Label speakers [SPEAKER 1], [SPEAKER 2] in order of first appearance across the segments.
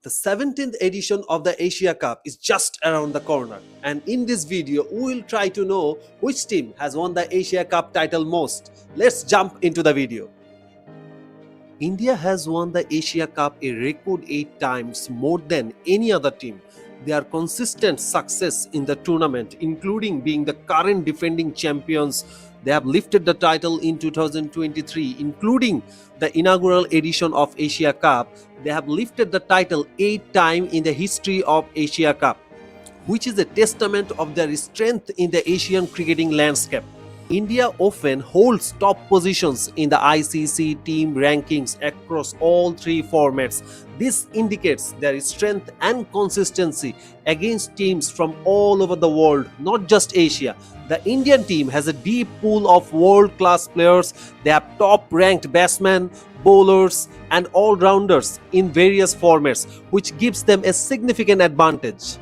[SPEAKER 1] The 17th edition of the Asia Cup is just around the corner, and in this video we will try to know which team has won the Asia Cup title most. Let's jump into the video. India has won the Asia Cup a record 8 times, more than any other team. Their consistent success in the tournament, including being the current defending champions, they have lifted the title in 2023, including the inaugural edition of Asia Cup. They have lifted the title 8 times in the history of Asia Cup, which is a testament of their strength in the Asian cricketing landscape. India often holds top positions in the ICC team rankings across all three formats. This indicates their strength and consistency against teams from all over the world, not just Asia. The Indian team has a deep pool of world-class players. They have top-ranked batsmen, bowlers, and all-rounders in various formats, which gives them a significant advantage.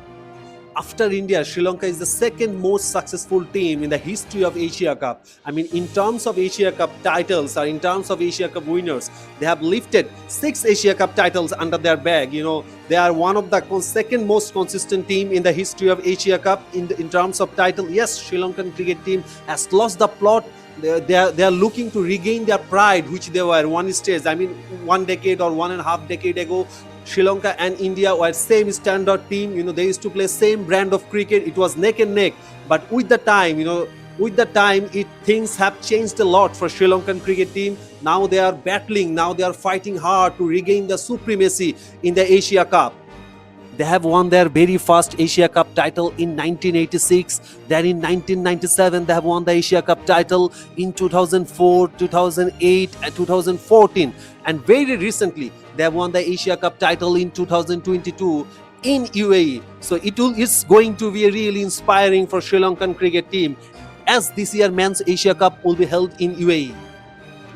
[SPEAKER 1] After India, Sri Lanka is the second most successful team in the history of Asia Cup. In terms of Asia Cup titles or in terms of Asia Cup winners, they have lifted 6 Asia Cup titles under their bag. They are one of the second most consistent team in the history of Asia Cup in terms of title. Yes, Sri Lankan cricket team has lost the plot. They are looking to regain their pride, which they were one stage. 1 decade or 1.5 decade ago, Sri Lanka and India were same standout team. They used to play same brand of cricket. It was neck and neck. But with the time, things have changed a lot for Sri Lankan cricket team. Now they are battling. Now they are fighting hard to regain the supremacy in the Asia Cup. They have won their very first Asia Cup title in 1986. Then in 1997, they have won the Asia Cup title in 2004, 2008 and 2014. And very recently, they have won the Asia Cup title in 2022 in UAE. So it's going to be really inspiring for Sri Lankan cricket team, as this year Men's Asia Cup will be held in UAE.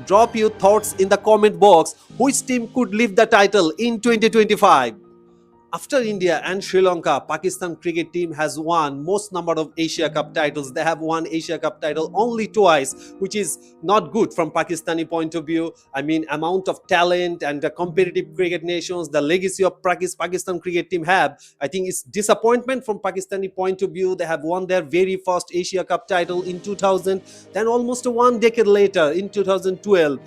[SPEAKER 1] Drop your thoughts in the comment box. Which team could lift the title in 2025? After India and Sri Lanka, Pakistan cricket team has won most number of Asia Cup titles. They have won Asia Cup title only twice, which is not good from Pakistani point of view. Amount of talent and the competitive cricket nations, the legacy of Pakistan cricket team have, I think it's disappointment from Pakistani point of view. They have won their very first Asia Cup title in 2000, then almost 1 decade later in 2012.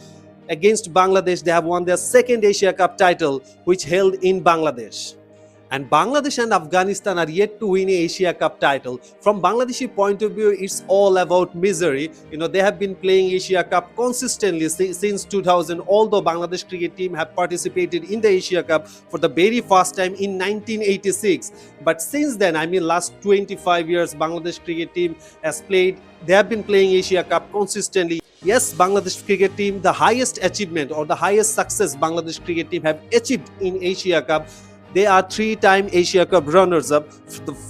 [SPEAKER 1] Against Bangladesh, they have won their second Asia Cup title, which held in Bangladesh. And Bangladesh and Afghanistan are yet to win a Asia Cup title. From Bangladeshi point of view, it's all about misery. They have been playing Asia Cup consistently since 2000, although Bangladesh cricket team have participated in the Asia Cup for the very first time in 1986. But since then, last 25 years, Bangladesh cricket team they have been playing Asia Cup consistently. Yes, Bangladesh cricket team, the highest achievement or the highest success Bangladesh cricket team have achieved in Asia Cup. They are 3-time Asia Cup runners-up.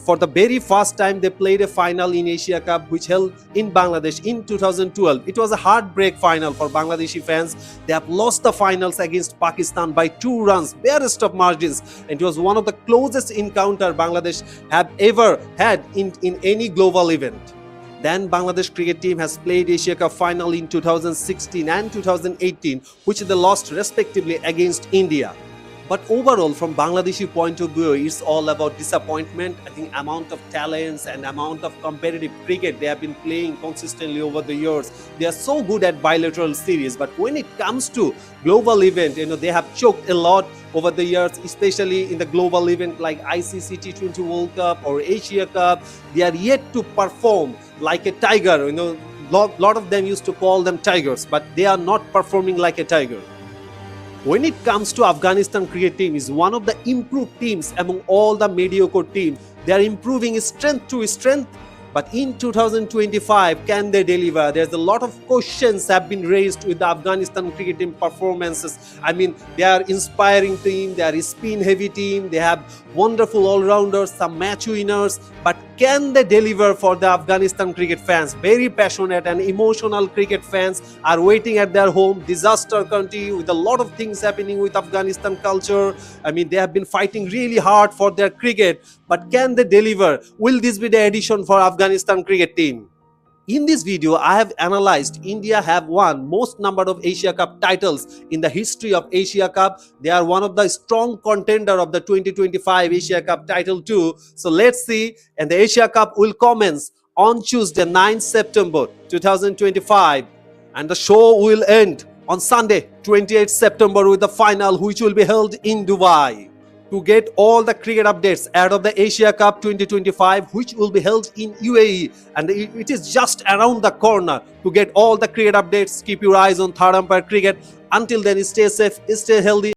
[SPEAKER 1] For the very first time, they played a final in Asia Cup, which held in Bangladesh in 2012. It was a heartbreak final for Bangladeshi fans. They have lost the finals against Pakistan by 2 runs, barest of margins. And it was one of the closest encounter Bangladesh have ever had in any global event. Then Bangladesh cricket team has played Asia Cup final in 2016 and 2018, which they lost respectively against India. But overall, from Bangladeshi point of view, it's all about disappointment. I think amount of talents and amount of competitive cricket they have been playing consistently over the years. They are so good at bilateral series, but when it comes to global event, they have choked a lot over the years, especially in the global event like ICC T20 World Cup or Asia Cup. They are yet to perform like a tiger. Lot of them used to call them tigers, but they are not performing like a tiger. When it comes to Afghanistan cricket team, is one of the improved teams among all the mediocre teams. They are improving strength to strength. But in 2025, can they deliver? There's a lot of questions have been raised with the Afghanistan cricket team performances. They are inspiring team, they are a spin-heavy team, they have wonderful all-rounders, some match winners. But can they deliver for the Afghanistan cricket fans? Very passionate and emotional cricket fans are waiting at their home. Disaster country with a lot of things happening with Afghanistan culture. They have been fighting really hard for their cricket. But can they deliver? Will this be the addition for Afghanistan cricket team? In this video, I have analyzed India have won most number of Asia Cup titles in the history of Asia Cup. They are one of the strong contender of the 2025 Asia Cup title too. So let's see. And the Asia Cup will commence on Tuesday 9 September 2025. And the show will end on Sunday 28 September with the final which will be held in Dubai. To get all the cricket updates out of the Asia Cup 2025 which will be held in UAE, and it is just around the corner. To get all the cricket updates, keep your eyes on Third Umpire Cricket. Until then, stay safe, stay healthy.